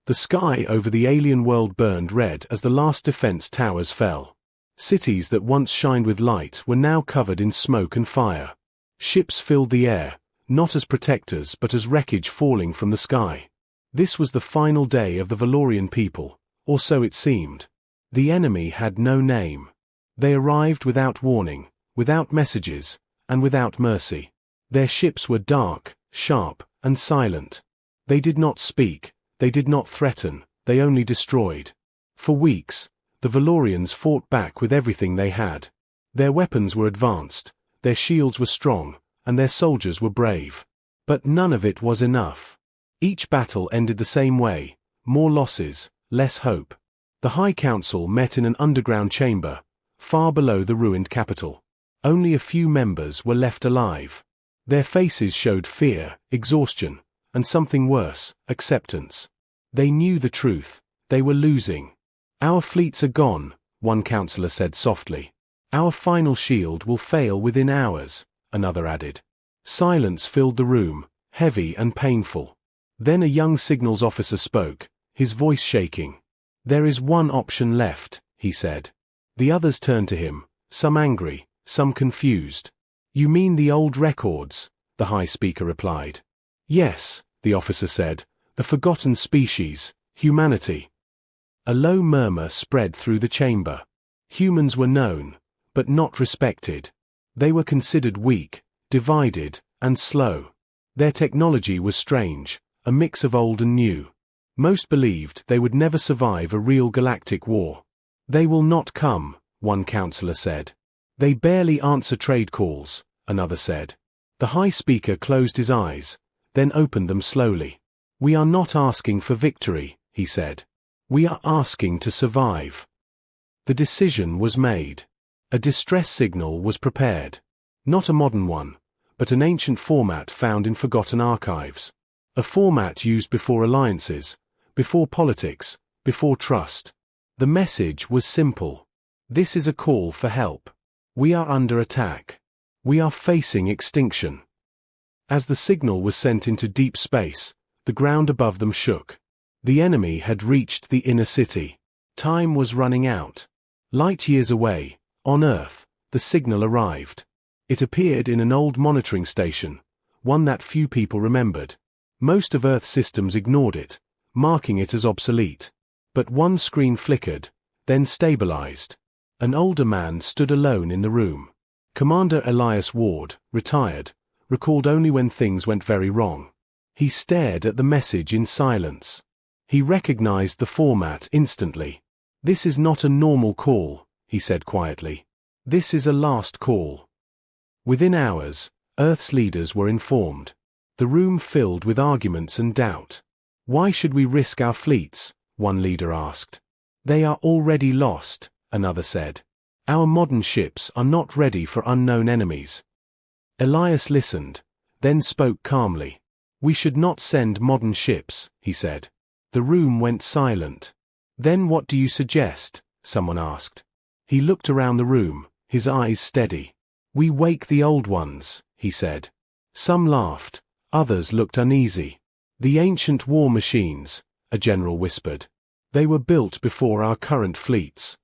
The sky over the alien world burned red as the last defense towers fell. Cities that once shined with light were now covered in smoke and fire. Ships filled the air, not as protectors but as wreckage falling from the sky. This was the final day of the Valorian people, or so it seemed. The enemy had no name. They arrived without warning, without messages, and without mercy. Their ships were dark, sharp, and silent. They did not speak, they did not threaten, they only destroyed. For weeks, the Valorians fought back with everything they had. Their weapons were advanced, their shields were strong, and their soldiers were brave. But none of it was enough. Each battle ended the same way: more losses, less hope. The High Council met in an underground chamber, far below the ruined capital. Only a few members were left alive. Their faces showed fear, exhaustion, and something worse, acceptance. They knew the truth: they were losing. "Our fleets are gone," one councillor said softly. "Our final shield will fail within hours," another added. Silence filled the room, heavy and painful. Then a young signals officer spoke, his voice shaking. "There is one option left," he said. The others turned to him, some angry, some confused. "You mean the old records?" the High Speaker replied. "Yes," the officer said, "the forgotten species, humanity." A low murmur spread through the chamber. Humans were known, but not respected. They were considered weak, divided, and slow. Their technology was strange, a mix of old and new. Most believed they would never survive a real galactic war. "They will not come," one councillor said. "They barely answer trade calls," another said. The High Speaker closed his eyes, then opened them slowly. "We are not asking for victory," he said. "We are asking to survive." The decision was made. A distress signal was prepared. Not a modern one, but an ancient format found in forgotten archives. A format used before alliances, before politics, before trust. The message was simple. This is a call for help. We are under attack. We are facing extinction. As the signal was sent into deep space, the ground above them shook. The enemy had reached the inner city. Time was running out. Light years away, on Earth, the signal arrived. It appeared in an old monitoring station, one that few people remembered. Most of Earth's systems ignored it, marking it as obsolete. But one screen flickered, then stabilized. An older man stood alone in the room. Commander Elias Ward, retired, recalled only when things went very wrong. He stared at the message in silence. He recognized the format instantly. "This is not a normal call," he said quietly. "This is a last call." Within hours, Earth's leaders were informed. The room filled with arguments and doubt. "Why should we risk our fleets?" one leader asked. "They are already lost," another said. "Our modern ships are not ready for unknown enemies." Elias listened, then spoke calmly. "We should not send modern ships," he said. The room went silent. "Then what do you suggest?" someone asked. He looked around the room, his eyes steady. "We wake the old ones," he said. Some laughed, others looked uneasy. "The ancient war machines," a general whispered. "They were built before our current fleets.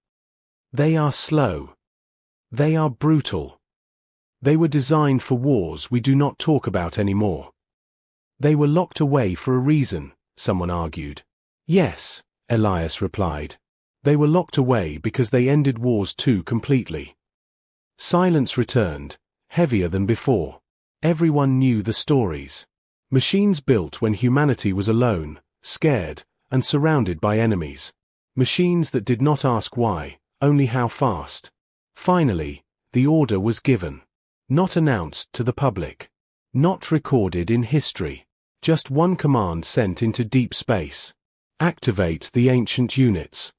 They are slow. They are brutal. They were designed for wars we do not talk about anymore." "They were locked away for a reason," someone argued. "Yes," Elias replied. "They were locked away because they ended wars too completely." Silence returned, heavier than before. Everyone knew the stories. Machines built when humanity was alone, scared, and surrounded by enemies. Machines that did not ask why, only how fast. Finally, the order was given. Not announced to the public. Not recorded in history. Just one command sent into deep space. Activate the ancient units.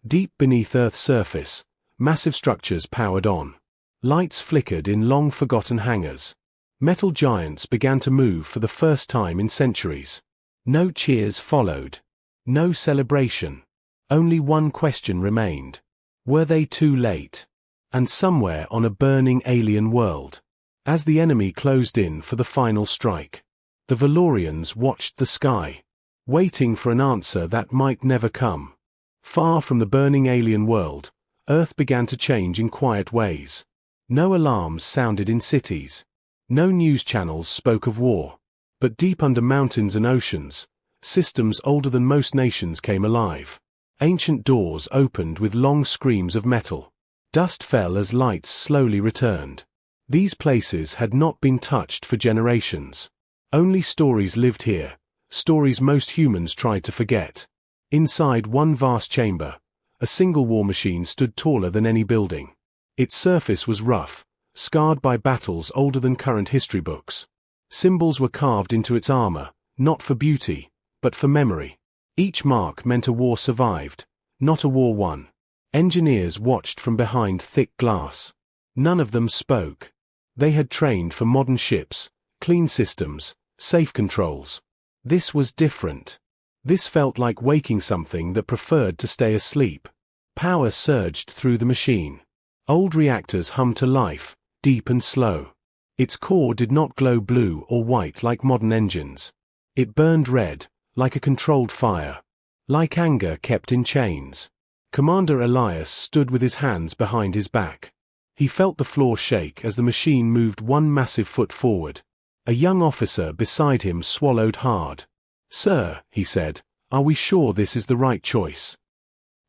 Deep beneath Earth's surface, massive structures powered on. Lights flickered in long-forgotten hangars. Metal giants began to move for the first time in centuries. No cheers followed. No celebration. Only one question remained. Were they too late? And somewhere on a burning alien world. As the enemy closed in for the final strike, the Valorians watched the sky. waiting for an answer that might never come. Far from the burning alien world, Earth began to change in quiet ways. No alarms sounded in cities. No news channels spoke of war. But deep under mountains and oceans, systems older than most nations came alive. Ancient doors opened with long screams of metal. Dust fell as lights slowly returned. These places had not been touched for generations. Only stories lived here, stories most humans tried to forget. Inside one vast chamber, a single war machine stood taller than any building. Its surface was rough, scarred by battles older than current history books. Symbols were carved into its armor, not for beauty, but for memory. Each mark meant a war survived, not a war won. Engineers watched from behind thick glass. None of them spoke. They had trained for modern ships, clean systems, safe controls. This was different. This felt like waking something that preferred to stay asleep. Power surged through the machine. Old reactors hummed to life, deep and slow. Its core did not glow blue or white like modern engines. It burned red, like a controlled fire. Like anger kept in chains. Commander Elias stood with his hands behind his back. He felt the floor shake as the machine moved one massive foot forward. A young officer beside him swallowed hard. "Sir," he said, "are we sure this is the right choice?"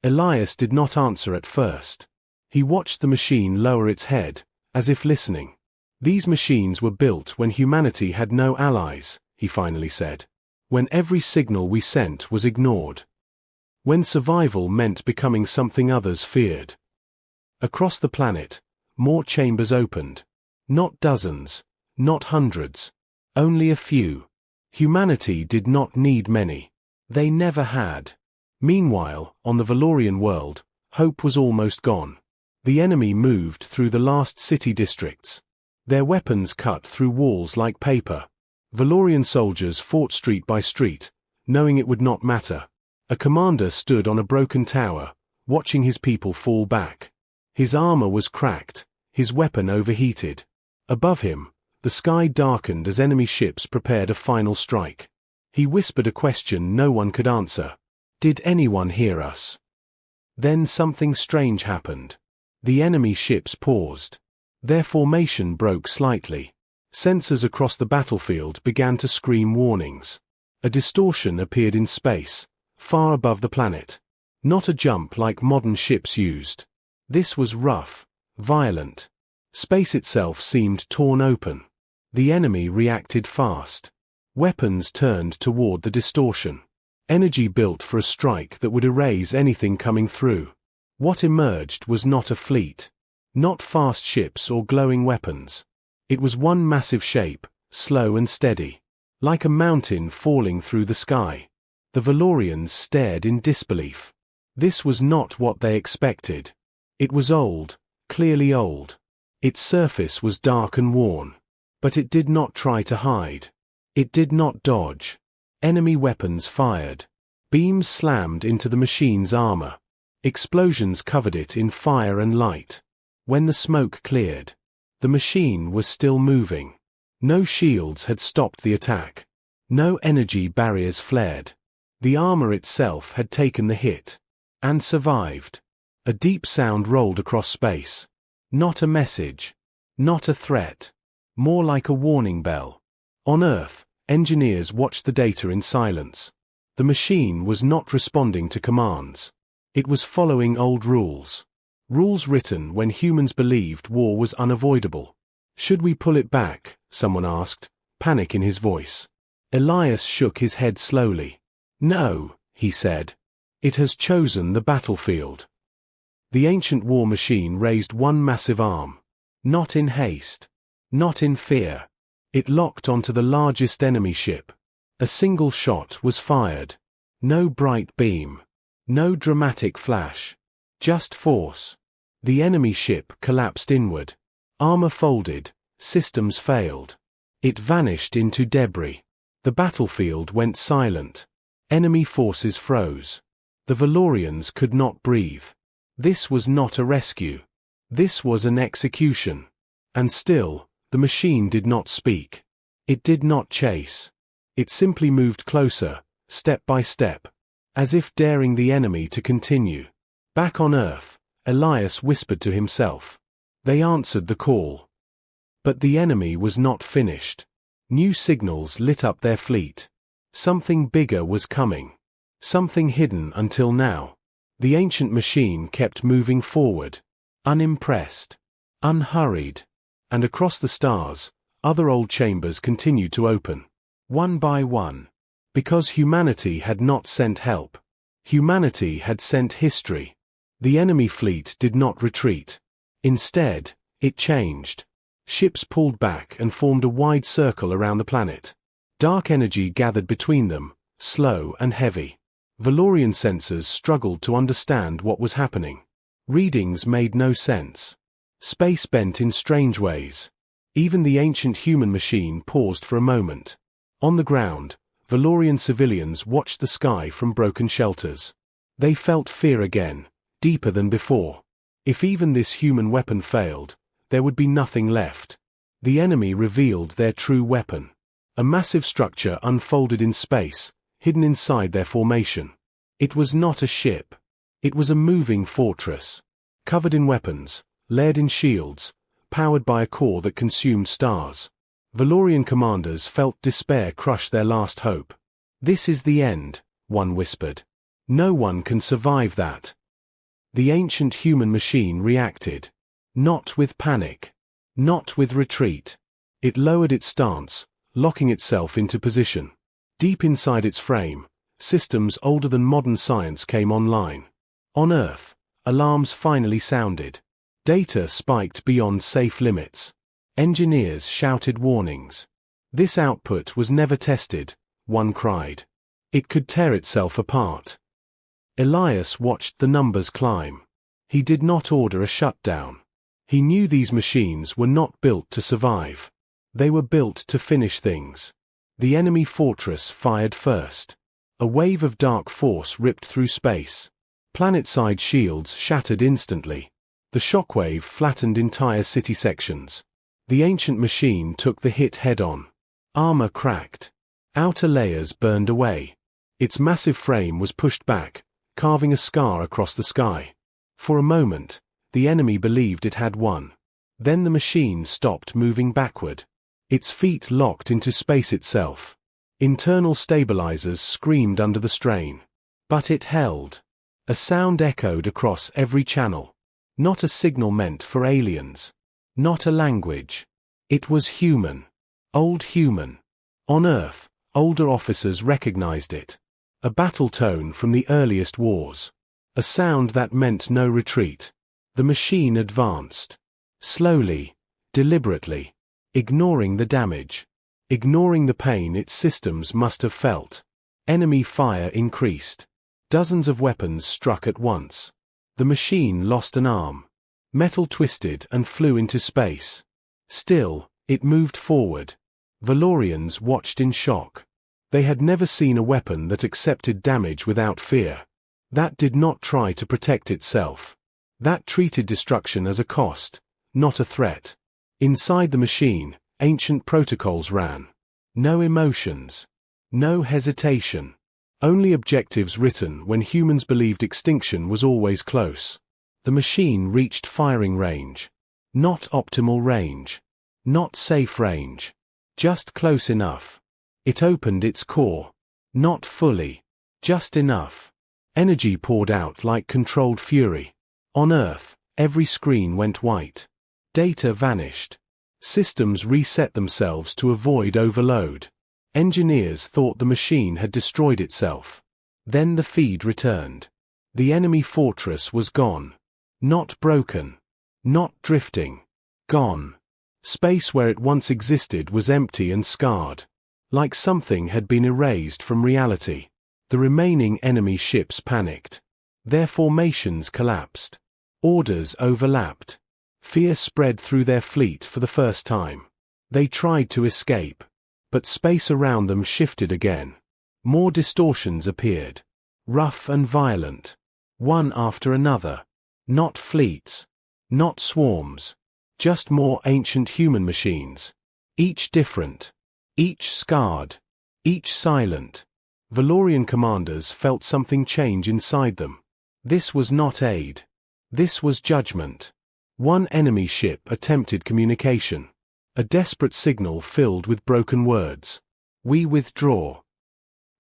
Elias did not answer at first. He watched the machine lower its head, as if listening. "These machines were built when humanity had no allies," he finally said. "When every signal we sent was ignored. When survival meant becoming something others feared." Across the planet, more chambers opened. Not dozens, not hundreds. Only a few. Humanity did not need many. They never had. Meanwhile, on the Valorian world, hope was almost gone. The enemy moved through the last city districts. Their weapons cut through walls like paper. Valorian soldiers fought street by street, knowing it would not matter. A commander stood on a broken tower, watching his people fall back. His armor was cracked, his weapon overheated. Above him, the sky darkened as enemy ships prepared a final strike. He whispered a question no one could answer. "Did anyone hear us?" Then something strange happened. The enemy ships paused. Their formation broke slightly. Sensors across the battlefield began to scream warnings. A distortion appeared in space, far above the planet. Not a jump like modern ships used. This was rough, violent. Space itself seemed torn open. The enemy reacted fast. Weapons turned toward the distortion. Energy built for a strike that would erase anything coming through. What emerged was not a fleet. Not fast ships or glowing weapons. It was one massive shape, slow and steady. Like a mountain falling through the sky. The Valorians stared in disbelief. This was not what they expected. It was old, clearly old. Its surface was dark and worn. But it did not try to hide. It did not dodge. Enemy weapons fired. Beams slammed into the machine's armor. Explosions covered it in fire and light. When the smoke cleared, the machine was still moving. No shields had stopped the attack. No energy barriers flared. The armor itself had taken the hit. And survived. A deep sound rolled across space. Not a message. Not a threat. More like a warning bell. On Earth, engineers watched the data in silence. The machine was not responding to commands. It was following old rules. Rules written when humans believed war was unavoidable. "Should we pull it back?" someone asked, panic in his voice. Elias shook his head slowly. "No," he said. "It has chosen the battlefield." The ancient war machine raised one massive arm. Not in haste. Not in fear. It locked onto the largest enemy ship. A single shot was fired. No bright beam. No dramatic flash. Just force. The enemy ship collapsed inward. Armor folded. Systems failed. It vanished into debris. The battlefield went silent. Enemy forces froze. The Valorians could not breathe. This was not a rescue. This was an execution. And still, the machine did not speak. It did not chase. It simply moved closer, step by step, as if daring the enemy to continue. Back on Earth, Elias whispered to himself. They answered the call. But the enemy was not finished. New signals lit up their fleet. Something bigger was coming. Something hidden until now. The ancient machine kept moving forward, unimpressed, unhurried, and across the stars, other old chambers continued to open, one by one. Because humanity had not sent help. Humanity had sent history. The enemy fleet did not retreat. Instead, it changed. Ships pulled back and formed a wide circle around the planet. Dark energy gathered between them, slow and heavy. Valorian sensors struggled to understand what was happening. Readings made no sense. Space bent in strange ways. Even the ancient human machine paused for a moment. On the ground, Valorian civilians watched the sky from broken shelters. They felt fear again, deeper than before. If even this human weapon failed, there would be nothing left. The enemy revealed their true weapon. A massive structure unfolded in space, hidden inside their formation. It was not a ship. It was a moving fortress. Covered in weapons, layered in shields, powered by a core that consumed stars. Valorian commanders felt despair crush their last hope. This is the end, one whispered. No one can survive that. The ancient human machine reacted. Not with panic. Not with retreat. It lowered its stance, locking itself into position. Deep inside its frame, systems older than modern science came online. On Earth, alarms finally sounded. Data spiked beyond safe limits. Engineers shouted warnings. This output was never tested, one cried. It could tear itself apart. Elias watched the numbers climb. He did not order a shutdown. He knew these machines were not built to survive. They were built to finish things. The enemy fortress fired first. A wave of dark force ripped through space. Planet-side shields shattered instantly. The shockwave flattened entire city sections. The ancient machine took the hit head-on. Armor cracked. Outer layers burned away. Its massive frame was pushed back, carving a scar across the sky. For a moment, the enemy believed it had won. Then the machine stopped moving backward. Its feet locked into space itself. Internal stabilizers screamed under the strain. But it held. A sound echoed across every channel. Not a signal meant for aliens. Not a language. It was human. Old human. On Earth, older officers recognized it. A battle tone from the earliest wars. A sound that meant no retreat. The machine advanced. Slowly, deliberately, ignoring the damage. Ignoring the pain its systems must have felt. Enemy fire increased. Dozens of weapons struck at once. The machine lost an arm. Metal twisted and flew into space. Still, it moved forward. Valorians watched in shock. They had never seen a weapon that accepted damage without fear. That did not try to protect itself. That treated destruction as a cost, not a threat. Inside the machine, ancient protocols ran. No emotions. No hesitation. Only objectives written when humans believed extinction was always close. The machine reached firing range. Not optimal range. Not safe range. Just close enough. It opened its core. Not fully. Just enough. Energy poured out like controlled fury. On Earth, every screen went white. Data vanished. Systems reset themselves to avoid overload. Engineers thought the machine had destroyed itself. Then the feed returned. The enemy fortress was gone. Not broken. Not drifting. Gone. Space where it once existed was empty and scarred. Like something had been erased from reality. The remaining enemy ships panicked. Their formations collapsed. Orders overlapped. Fear spread through their fleet for the first time. They tried to escape. But space around them shifted again. More distortions appeared. Rough and violent. One after another. Not fleets. Not swarms. Just more ancient human machines. Each different. Each scarred. Each silent. Valorian commanders felt something change inside them. This was not aid. This was judgment. One enemy ship attempted communication. A desperate signal filled with broken words. We withdraw.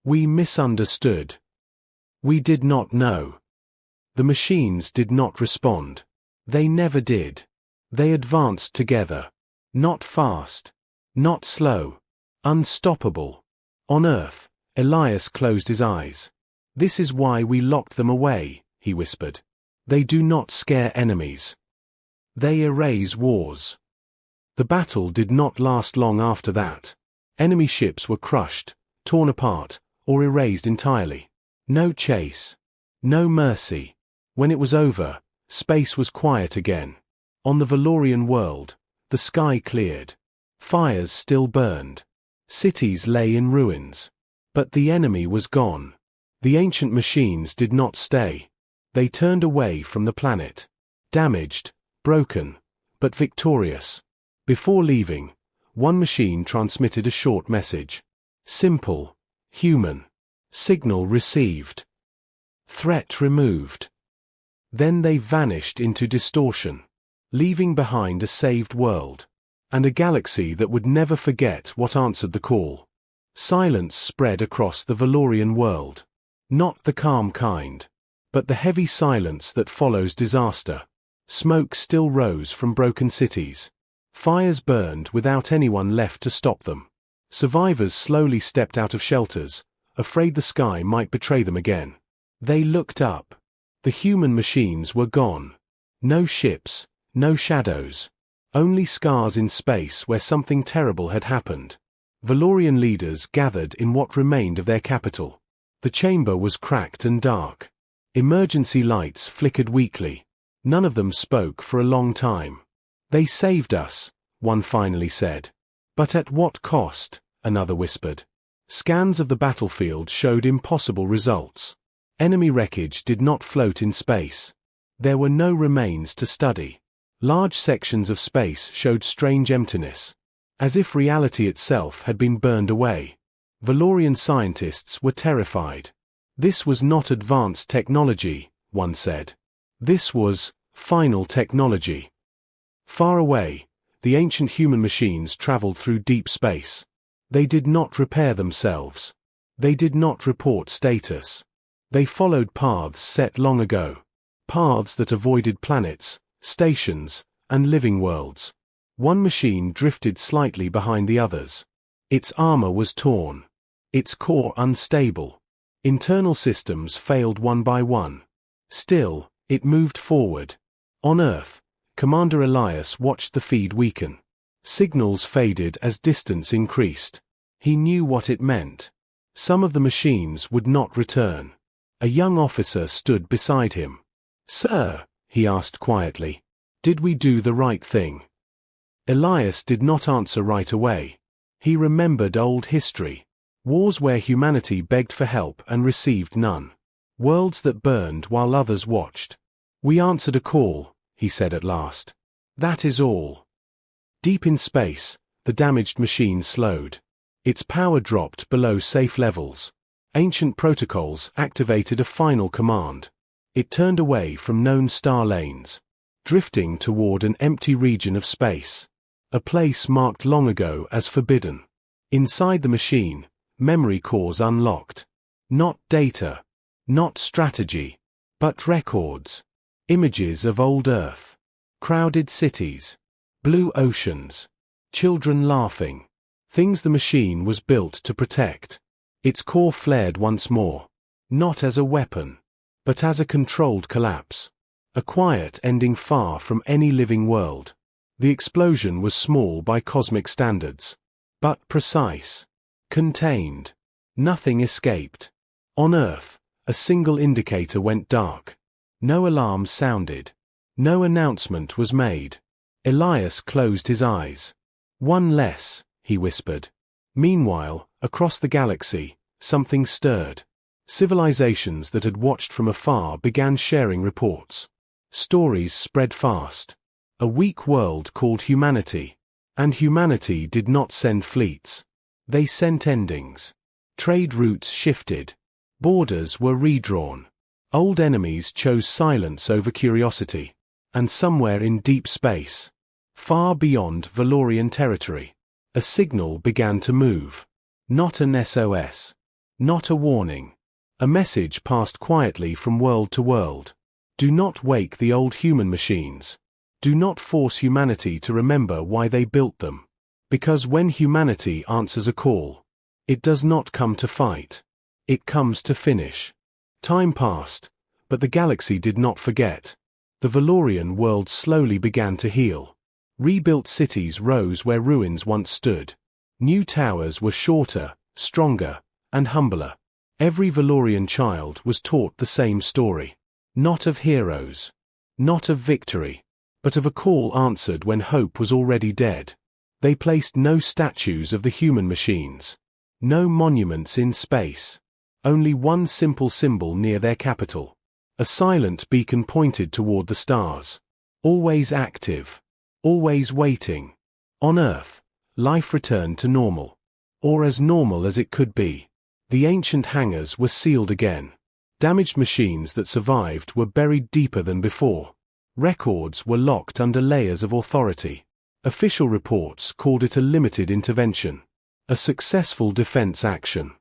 We misunderstood. We did not know. The machines did not respond. They never did. They advanced together. Not fast. Not slow. Unstoppable. On Earth, Elias closed his eyes. This is why we locked them away, he whispered. They do not scare enemies. They erase wars. The battle did not last long after that. Enemy ships were crushed, torn apart, or erased entirely. No chase. No mercy. When it was over, space was quiet again. On the Valorian world, the sky cleared. Fires still burned. Cities lay in ruins. But the enemy was gone. The ancient machines did not stay. They turned away from the planet. Damaged, broken, but victorious. Before leaving, one machine transmitted a short message. Simple, human. Signal received. Threat removed. Then they vanished into distortion, leaving behind a saved world, and a galaxy that would never forget what answered the call. Silence spread across the Valorian world. Not the calm kind, but the heavy silence that follows disaster. Smoke still rose from broken cities. Fires burned without anyone left to stop them. Survivors slowly stepped out of shelters, afraid the sky might betray them again. They looked up. The human machines were gone. No ships, no shadows. Only scars in space where something terrible had happened. Valorian leaders gathered in what remained of their capital. The chamber was cracked and dark. Emergency lights flickered weakly. None of them spoke for a long time. They saved us, one finally said. But at what cost? Another whispered. Scans of the battlefield showed impossible results. Enemy wreckage did not float in space. There were no remains to study. Large sections of space showed strange emptiness, as if reality itself had been burned away. Valorian scientists were terrified. This was not advanced technology, one said. This was final technology. Far away, the ancient human machines traveled through deep space. They did not repair themselves. They did not report status. They followed paths set long ago. Paths that avoided planets, stations, and living worlds. One machine drifted slightly behind the others. Its armor was torn. Its core unstable. Internal systems failed one by one. Still, it moved forward. On Earth, Commander Elias watched the feed weaken. Signals faded as distance increased. He knew what it meant. Some of the machines would not return. A young officer stood beside him. "Sir," he asked quietly, "did we do the right thing?" Elias did not answer right away. He remembered old history. Wars where humanity begged for help and received none. Worlds that burned while others watched. "We answered a call," he said at last. "That is all." Deep in space, the damaged machine slowed. Its power dropped below safe levels. Ancient protocols activated a final command. It turned away from known star lanes, drifting toward an empty region of space. A place marked long ago as forbidden. Inside the machine, memory cores unlocked. Not data, not strategy, but records. Images of old Earth. Crowded cities. Blue oceans. Children laughing. Things the machine was built to protect. Its core flared once more. Not as a weapon, but as a controlled collapse. A quiet ending far from any living world. The explosion was small by cosmic standards, but precise. Contained. Nothing escaped. On Earth, a single indicator went dark. No alarm sounded. No announcement was made. Elias closed his eyes. "One less," he whispered. Meanwhile, across the galaxy, something stirred. Civilizations that had watched from afar began sharing reports. Stories spread fast. A weak world called humanity. And humanity did not send fleets. They sent endings. Trade routes shifted. Borders were redrawn. Old enemies chose silence over curiosity. And somewhere in deep space, far beyond Valorian territory, a signal began to move. Not an SOS. Not a warning. A message passed quietly from world to world. Do not wake the old human machines. Do not force humanity to remember why they built them. Because when humanity answers a call, it does not come to fight. It comes to finish. Time passed, but the galaxy did not forget. The Valorian world slowly began to heal. Rebuilt cities rose where ruins once stood. New towers were shorter, stronger, and humbler. Every Valorian child was taught the same story. Not of heroes. Not of victory. But of a call answered when hope was already dead. They placed no statues of the human machines. No monuments in space. Only one simple symbol near their capital. A silent beacon pointed toward the stars. Always active. Always waiting. On Earth, life returned to normal. Or as normal as it could be. The ancient hangars were sealed again. Damaged machines that survived were buried deeper than before. Records were locked under layers of authority. Official reports called it a limited intervention. A successful defense action.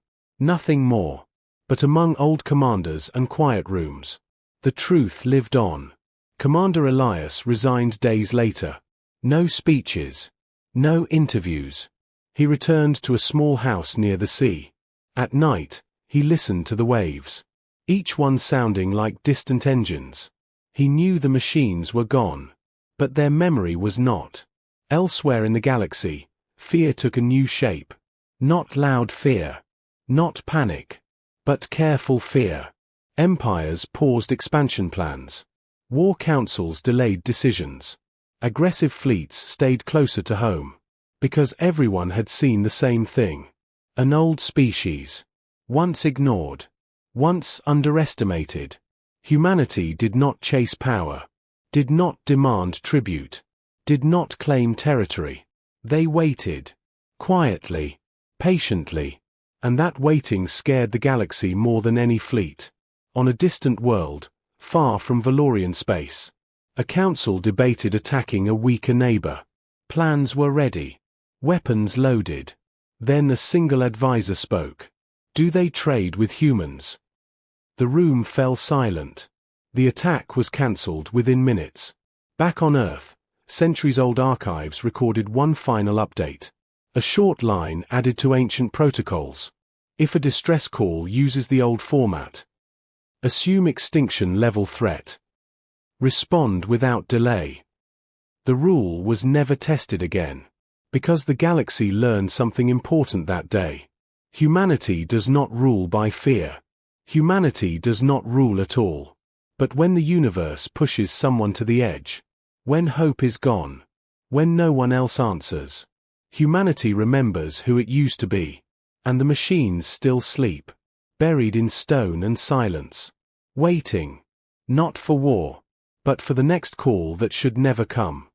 Nothing more. But among old commanders and quiet rooms, the truth lived on. Commander Elias resigned days later. No speeches. No interviews. He returned to a small house near the sea. At night, he listened to the waves. Each one sounding like distant engines. He knew the machines were gone. But their memory was not. Elsewhere in the galaxy, fear took a new shape. Not loud fear. Not panic. But careful fear. Empires paused expansion plans. War councils delayed decisions. Aggressive fleets stayed closer to home. Because everyone had seen the same thing. An old species. Once ignored. Once underestimated. Humanity did not chase power. Did not demand tribute. Did not claim territory. They waited. Quietly. Patiently. And that waiting scared the galaxy more than any fleet. On a distant world, far from Valorian space, a council debated attacking a weaker neighbor. Plans were ready. Weapons loaded. Then a single advisor spoke. Do they trade with humans? The room fell silent. The attack was cancelled within minutes. Back on Earth, centuries-old archives recorded one final update. A short line added to ancient protocols. If a distress call uses the old format, assume extinction level threat. Respond without delay. The rule was never tested again. Because the galaxy learned something important that day. Humanity does not rule by fear. Humanity does not rule at all. But when the universe pushes someone to the edge, when hope is gone, when no one else answers, humanity remembers who it used to be. And the machines still sleep, buried in stone and silence, waiting, not for war, but for the next call that should never come.